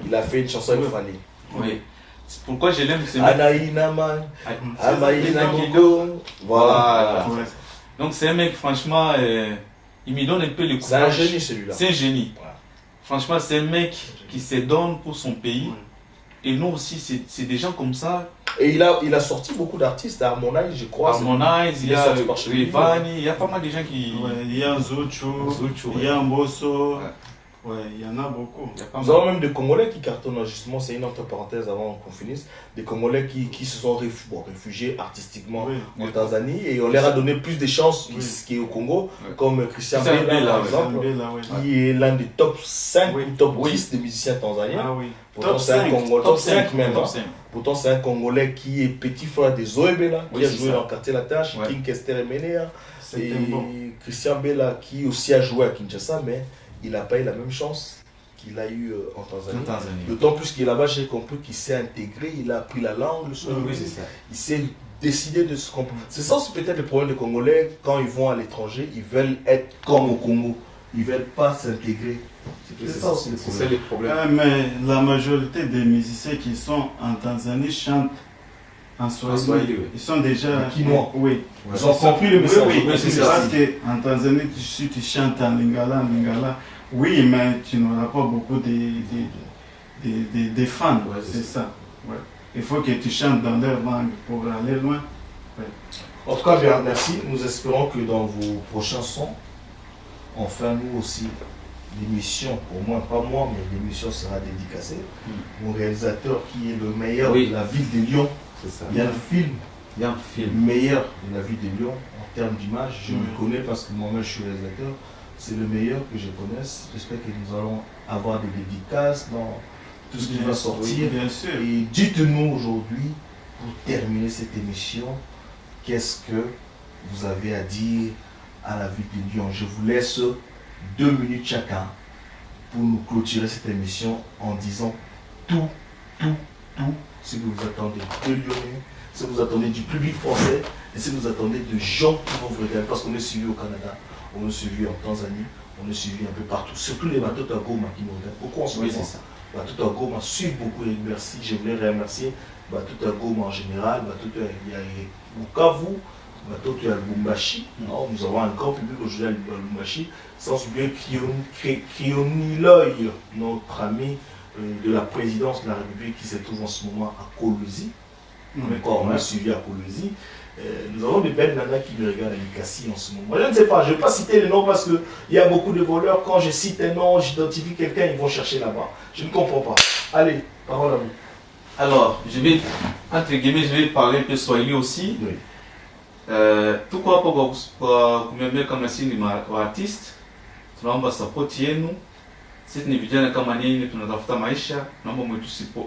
Speaker 3: il a fait une chanson avec
Speaker 5: Oui.
Speaker 3: Fali.
Speaker 4: Oui. C'est pourquoi je l'aime, c'est
Speaker 3: Anaïna man,
Speaker 4: Ah,
Speaker 3: Amaïna Kido. Voilà.
Speaker 4: Voilà.
Speaker 5: Ouais.
Speaker 4: Donc c'est un mec, franchement, il me donne un peu le courage.
Speaker 3: C'est un génie celui-là.
Speaker 4: C'est un génie.
Speaker 3: Ouais.
Speaker 4: Franchement, c'est un mec qui se donne pour son pays. Et nous aussi, c'est des gens comme ça.
Speaker 3: Et il a sorti beaucoup d'artistes, à Harmonize, je crois.
Speaker 4: Harmonize, il y a
Speaker 3: sorti par chez lui.
Speaker 4: Rivani, il y a pas mal de gens qui...
Speaker 5: Ouais, il y a Zuchu,
Speaker 4: Zuchu,
Speaker 5: il y a Mbosso.
Speaker 4: Ouais.
Speaker 5: Ouais, il y en a beaucoup.
Speaker 4: Il y a pas
Speaker 3: Nous
Speaker 4: mal.
Speaker 3: avons même des Congolais qui cartonnent, justement, c'est une entre parenthèses avant qu'on finisse, des Congolais qui se sont réfugiés artistiquement
Speaker 5: Oui.
Speaker 3: en Tanzanie et on leur a donné plus de chances qui est au Congo,
Speaker 4: Ouais.
Speaker 3: comme Christian
Speaker 4: Christian
Speaker 3: Bella,
Speaker 4: Bella,
Speaker 3: par
Speaker 4: ouais.
Speaker 3: exemple,
Speaker 5: Zambela, ouais.
Speaker 3: qui est l'un des top 5
Speaker 5: Oui.
Speaker 3: ou top 10 des musiciens tanzaniens.
Speaker 5: Ah oui.
Speaker 3: Pourtant,
Speaker 5: Top
Speaker 3: c'est un
Speaker 5: 5.
Speaker 3: Congolais, top 5 même.
Speaker 4: Top
Speaker 3: Hein.
Speaker 4: 5.
Speaker 3: Pourtant, c'est un Congolais qui est petit frère de Zoé Bella,
Speaker 4: Oui,
Speaker 3: qui a
Speaker 4: c'est
Speaker 3: joué
Speaker 4: ça.
Speaker 3: dans le quartier latin chez
Speaker 4: Ouais.
Speaker 3: King Kester et Menea.
Speaker 5: C'était
Speaker 3: Et
Speaker 5: bon.
Speaker 3: Christian Bella, qui aussi a joué à Kinshasa, mais il n'a pas eu la même chance qu'il a eu en Tanzanie.
Speaker 4: En Tanzanie.
Speaker 3: D'autant plus qu'il est là-bas, j'ai compris qu'il s'est intégré, il a appris la langue, le son,
Speaker 4: Oui, c'est ça.
Speaker 3: il s'est décidé de se comprendre. C'est ça, c'est peut-être le problème des Congolais, quand ils vont à l'étranger, ils veulent être comme au Congo, ils veulent pas s'intégrer. C'est ça aussi le
Speaker 4: C'est ça
Speaker 3: problème.
Speaker 4: les problèmes.
Speaker 5: Ah, mais la majorité des musiciens qui sont en Tanzanie chantent en Swahili.
Speaker 4: Swahili, oui.
Speaker 5: Ils sont déjà.
Speaker 3: Les Quinois.
Speaker 5: Oui.
Speaker 3: Ils ont compris le message.
Speaker 5: Oui,
Speaker 4: Oui, c'est ça.
Speaker 5: parce qu'en Tanzanie, si tu chantes en lingala, oui, mais tu n'auras pas beaucoup de fans.
Speaker 4: Ouais,
Speaker 5: c'est ça. Ouais. Il faut que tu chantes dans leur langue pour aller loin.
Speaker 3: En tout cas, bien, merci. Nous espérons que dans vos prochains sons, enfin nous aussi, l'émission, au moins pas moi, mais l'émission sera dédicacée. Mon réalisateur qui est le meilleur
Speaker 4: Oui.
Speaker 3: de la ville de Lyon.
Speaker 4: C'est ça.
Speaker 3: Il y a le film
Speaker 4: Il y a un
Speaker 3: le
Speaker 4: film.
Speaker 3: meilleur de la ville de Lyon en termes d'image. Je le connais parce que moi-même je suis réalisateur. C'est le meilleur que je connaisse. J'espère que nous allons avoir des dédicaces dans tout ce qui va sortir.
Speaker 5: Bien sûr.
Speaker 3: Et dites-nous aujourd'hui, pour terminer cette émission, qu'est-ce que vous avez à dire à la ville de Lyon. Je vous laisse 2 minutes chacun pour nous clôturer cette émission en disant tout ce que vous attendez de Lyonnais, ce que vous attendez du public français et ce que vous attendez de gens qui vont vous regarder parce qu'on est suivi au Canada, on est suivi en Tanzanie, on est suivi un peu partout, surtout les bateaux à Goma qui nous regardent beaucoup en ce
Speaker 4: Oui,
Speaker 3: moment.
Speaker 4: c'est ça.
Speaker 3: Bateau à Goma suivent beaucoup et merci, je voulais remercier Bateau à Goma en général, Bateau il y a Bukavu, Bateau à Lubumbashi. Non, nous avons un grand public aujourd'hui à Lubumbashi, sans oublier Krioniloy, notre ami de la présidence de la République qui se trouve en ce moment à Kolwezi. On a suivi à Kolwezi. Nous avons des belles nanas qui me regardent à Nikassi en ce moment. Je ne sais pas, je ne vais pas citer les noms parce qu'il y a beaucoup de voleurs. Quand je cite un nom, j'identifie quelqu'un, ils vont chercher là-bas. Je ne comprends pas. Allez, parole à vous.
Speaker 4: Alors, je vais, entre guillemets, je vais parler un peu Swahili aussi.
Speaker 3: Oui.
Speaker 4: Tuko hapa kwa kumembea kama sisi ni artist, tunaomba support yenu. Sisi ni vijana kama nyinyi, tunatafuta maisha, naomba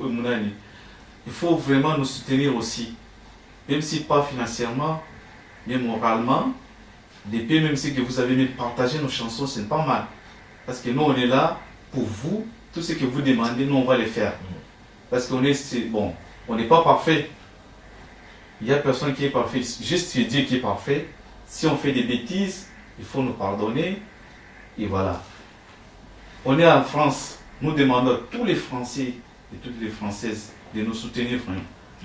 Speaker 4: mnani. Il faut vraiment nous soutenir aussi, même si pas financièrement, mais moralement. Depuis même si que vous avez même partagé nos chansons, c'est pas mal. Parce que nous on est là pour vous, tout ce que vous demandez, nous on va le faire. Parce qu'on est, bon, on n'est pas parfait. Il n'y a personne qui est parfait. Juste Dieu qui est parfait. Si on fait des bêtises, il faut nous pardonner. Et voilà. On est en France. Nous demandons à tous les Français et toutes les Françaises de nous soutenir, frère.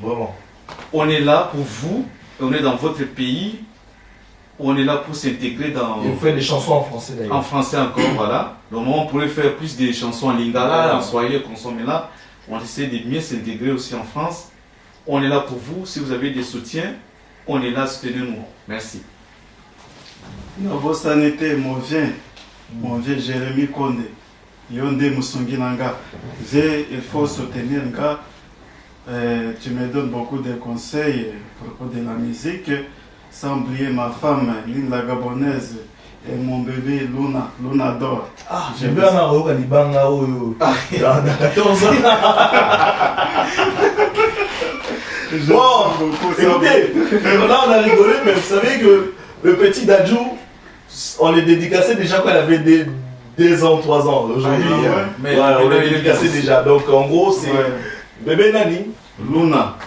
Speaker 3: Vraiment.
Speaker 4: On est là pour vous. On est dans votre pays. On est là pour s'intégrer dans...
Speaker 3: Et vous faites des chansons en français d'ailleurs.
Speaker 4: En français encore, voilà. Donc on pourrait faire plus des chansons en lingala, en swahili, consommer là. On essaie de mieux s'intégrer aussi en France. On est là pour vous. Si vous avez des soutiens, on est là, soutenez-nous. Merci.
Speaker 5: Nabo sanité, mon vieux Jérémy Konde. Yonde Musungi Nanga. Il faut soutenir Nga. Tu me donnes beaucoup de conseils à propos de la musique. Sans oublier ma femme, Lynn la Gabonaise, et mon bébé Luna d'or.
Speaker 3: Ah, j'ai vu un Aroyo Kanibanga dans 14 ans. Bon, écoutez, là on a rigolé, mais vous savez que le petit Dadju, on les dédicaçait déjà quand il avait 2 ans, 3 ans. Aujourd'hui,
Speaker 4: Mais
Speaker 3: on les dédicaçait déjà. Donc en gros, c'est bébé Nani, Luna,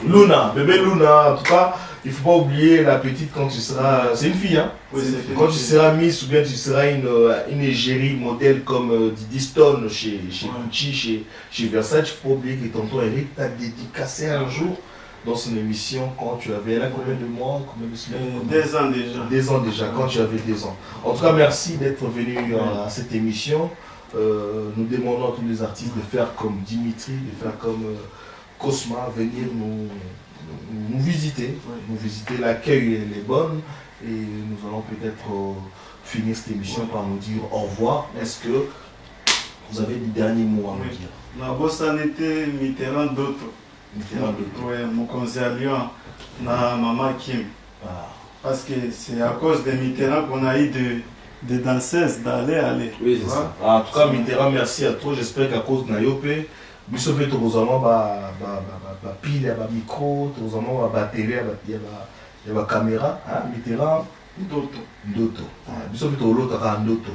Speaker 3: bébé Luna. En tout cas, il ne faut pas oublier la petite quand tu seras. C'est une fille, hein?
Speaker 5: Oui,
Speaker 3: Quand tu seras Miss ou bien tu seras une égérie modèle comme Didi Stone chez Gucci, chez Versace, il faut pas oublier que tonton Eric t'a dédicacé un jour dans son émission quand tu avais là combien de mois, combien de semaines?
Speaker 5: 2 ans déjà.
Speaker 3: 2 ans déjà, quand tu avais 2 ans. En tout cas, merci d'être venu à cette émission. Nous demandons à tous les artistes de faire comme Dimitri, de faire comme Cosma, venir nous visiter. Nous visiter, l'accueil est bonne et nous allons peut-être finir cette émission par nous dire au revoir. Est-ce que vous avez des derniers mots à nous dire?
Speaker 5: La bossa n'était Mitterrand d'autres.
Speaker 3: Mitterrand d'autres.
Speaker 5: Oui, mon conseil à Lyon, na Maman Kim.
Speaker 3: Ah.
Speaker 5: Parce que c'est à cause de Mitterrand qu'on a eu des danseuses d'aller.
Speaker 3: Oui, c'est ça. En tout cas, Mitterrand, merci à toi. J'espère qu'à cause de Nayope, biso pe tozama ba pile ba micro, tozama ba batterie, ba caméra, hein, Mitterrand Ndoto. Biso pe tolota ka Ndoto.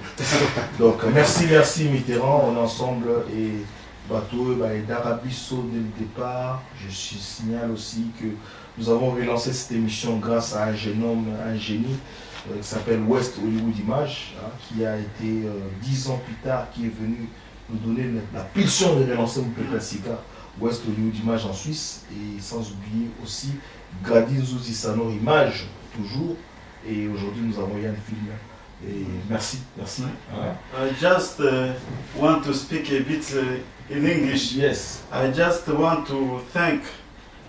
Speaker 3: Donc merci Mitterrand, on est ensemble et bateau et d'Arabiso dès le départ. Je signale aussi que nous avons relancé cette émission grâce à un jeune homme, un génie qui s'appelle West Hollywood Image, hein, qui a été 10 ans plus tard, qui est venu nous donner la pulsion de relancer Moupé Sika, West Hollywood Image en Suisse, et sans oublier aussi Gradin Zouzi Sanor Image, toujours, et aujourd'hui nous avons Yann Film. Et merci.
Speaker 5: I just want to speak a bit in English.
Speaker 3: Yes.
Speaker 5: I just want to thank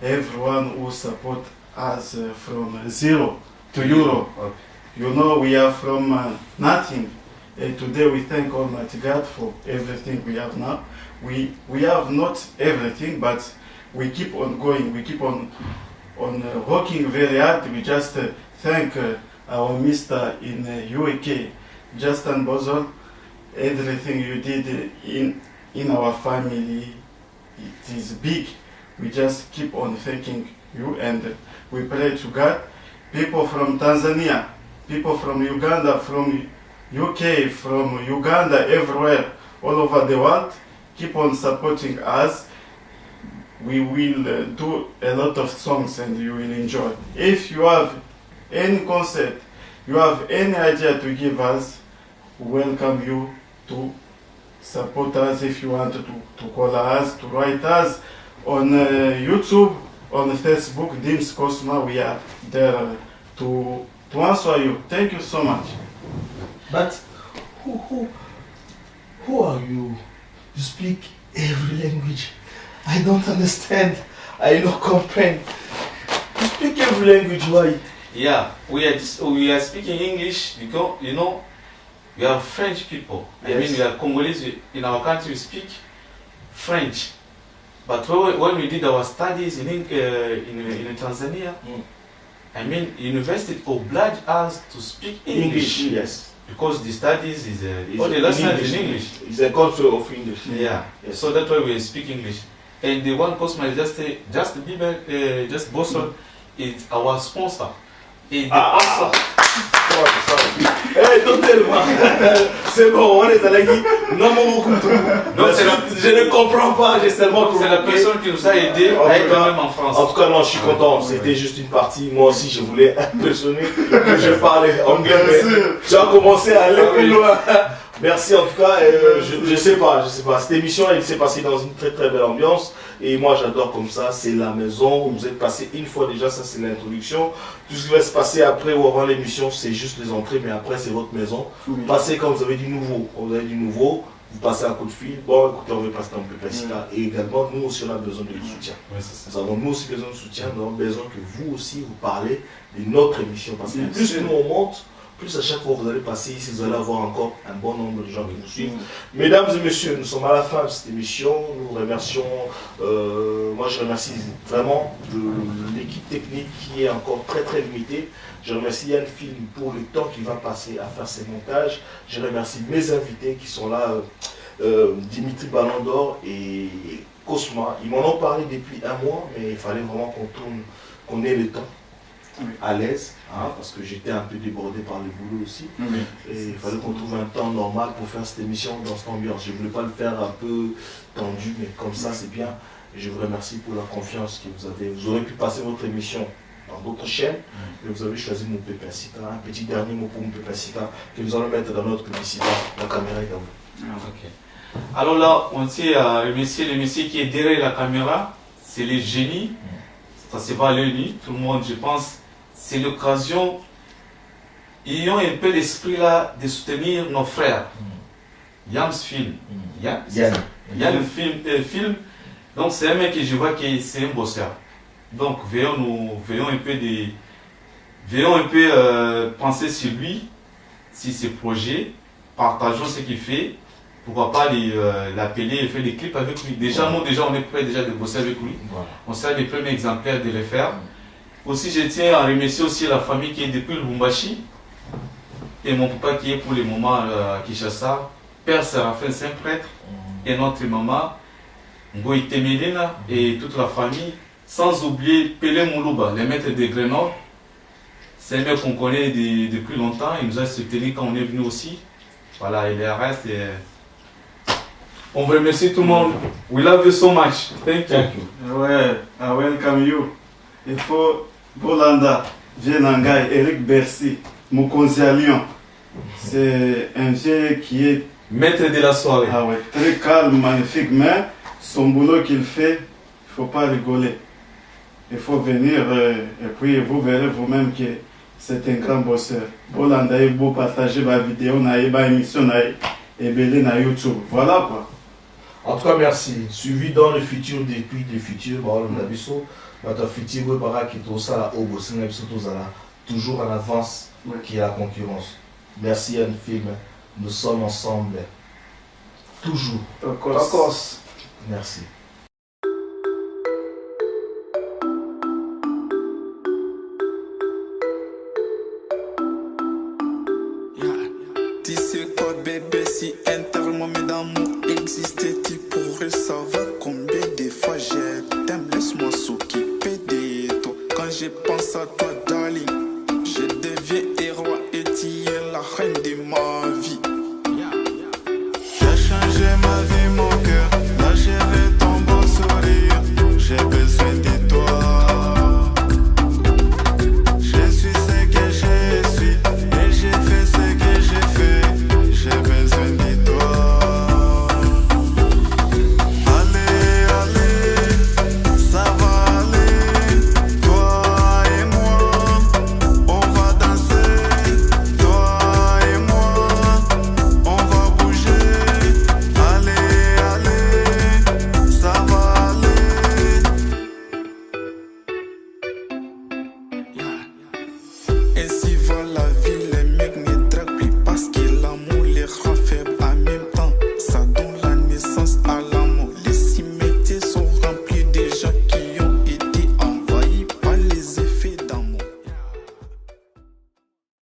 Speaker 5: everyone who support us from zero to euro.
Speaker 3: Okay.
Speaker 5: You know, we are from nothing. Today we thank Almighty God for everything we have now. We have not everything, but we keep on going. We keep on working very hard. We just thank our Mister in UK, Justin Bozol. Everything you did in our family, it is big. We just keep on thanking you, and we pray to God. People from Tanzania, people from Uganda, from UK, from Uganda, everywhere, all over the world, keep on supporting us. We will do a lot of songs and you will enjoy. If you have any concept, you have any idea to give us, we welcome you to support us. If you want to call us, to write us on YouTube, on Facebook, Dims Cosma, we are there to answer you. Thank you so much.
Speaker 3: But who are you? You speak every language. I don't understand. I don't comprehend. You speak every language, why?
Speaker 4: Yeah, we are speaking English because we are French people.
Speaker 3: Yes.
Speaker 4: I mean, we are Congolese. In our country, we speak French. But when we did our studies in Tanzania, I mean, university obliged us to speak English.
Speaker 3: Yes.
Speaker 4: Because the studies is all the lessons in English.
Speaker 3: It's a culture of English.
Speaker 4: Yeah.
Speaker 3: Yes.
Speaker 4: So that's why we speak English. And the one Cosma is just Boston is our sponsor. Et
Speaker 3: sorry. Hey, don't tell moi. C'est bon, on est allé dire. Non, je ne comprends pas. J'ai seulement
Speaker 4: c'est la personne qui nous a aidé à être même en France.
Speaker 3: En tout cas, non, je suis content. C'était juste une partie. Moi aussi, je voulais impressionner que je parlais anglais. Mais tu as commencé à aller plus loin. Merci en tout cas. Je sais pas. Cette émission, elle s'est passée dans une très très belle ambiance. Et moi, j'adore comme ça. C'est la maison. Vous êtes passé une fois déjà. Ça, c'est l'introduction. Tout ce qui va se passer après ou avant l'émission, c'est juste les entrées. Mais après, c'est votre maison. Oui. Passez quand vous avez du nouveau. Quand vous avez du nouveau, vous passez un coup de fil. Bon, écoutez, on va passer dans Moupé Sika. Et également, nous aussi, on a besoin de soutien.
Speaker 4: Oui, c'est ça.
Speaker 3: Nous avons nous aussi besoin de soutien. Nous avons besoin que vous aussi, vous parlez de notre émission. Parce que plus nous on monte, plus à chaque fois que vous allez passer ici, vous allez avoir encore un bon nombre de gens qui nous suivent. Mesdames et messieurs, nous sommes à la fin de cette émission. Nous remercions, moi je remercie vraiment l'équipe technique qui est encore très très limitée. Je remercie Yann Film pour le temps qu'il va passer à faire ses montages. Je remercie mes invités qui sont là, Dimitri Ballon d'Or et Cosma. Ils m'en ont parlé depuis un mois, mais il fallait vraiment qu'on ait le temps. À l'aise, hein, parce que j'étais un peu débordé par le boulot aussi. Et il fallait qu'on trouve un temps normal pour faire cette émission dans cette ambiance. Je ne voulais pas le faire un peu tendu, mais comme ça c'est bien. Et je vous remercie pour la confiance que vous avez. Vous aurez pu passer votre émission dans d'autres chaînes, mais vous avez choisi Moupé Sika. Un petit dernier mot pour Moupé Sika que nous allons mettre dans notre publicité. La caméra est à vous.
Speaker 4: Okay. Alors là, on tient le monsieur qui est derrière la caméra, c'est le génie. Ça se voit à l'œil nu, tout le monde, je pense, c'est l'occasion. Ils ont un peu l'esprit là de soutenir nos frères. Yams film. Yann, le film. Donc c'est un mec que je vois que c'est un bosseur. Donc veillons un peu penser sur lui, sur ses projets, partageons ce qu'il fait. Pourquoi pas l'appeler et faire des clips avec lui. Déjà, on est prêt déjà de bosser avec lui. Voilà. On sera les premiers exemplaires de le faire. Aussi, je tiens à remercier aussi la famille qui est depuis le Lubumbashi et mon papa qui est pour le moment à Kinshasa, Père Séraphin Saint-Prêtre et notre maman Ngoïte Melina et toute la famille, sans oublier Pelé Moulouba, le maître de Grenoble. C'est un mec qu'on connaît depuis longtemps, il nous a soutenu quand on est venu aussi. Voilà, il est reste et on veut remercier tout le monde. We love you so much. Thank you.
Speaker 5: Ouais, I welcome you. Il faut Bolanda, Vienangai, Eric Bercy, Mokonzi à Lyon. C'est un vieux qui est
Speaker 4: maître de la soirée.
Speaker 5: Ah ouais, très calme, magnifique, mais son boulot qu'il fait, il ne faut pas rigoler. Il faut venir et puis vous verrez vous-même que c'est un grand bosseur. Bolanda, il faut partager ma vidéo, ma émission et belé na YouTube. Voilà quoi.
Speaker 3: En tout cas, merci. Suivi dans le futur, depuis le futur, on a vu ça. Notre futur, qui est ça, toujours en avance qui est la concurrence. Merci Yann Film. Nous sommes ensemble. Toujours.
Speaker 5: Tokos.
Speaker 3: Merci.
Speaker 2: Tu sais quoi bébé, si un terme d'amour existait, tu pourrais savoir combien de fois je t'aime. Laisse-moi s'occuper de toi. Quand je pense à toi darling, je deviens héros et tu es la reine des mages.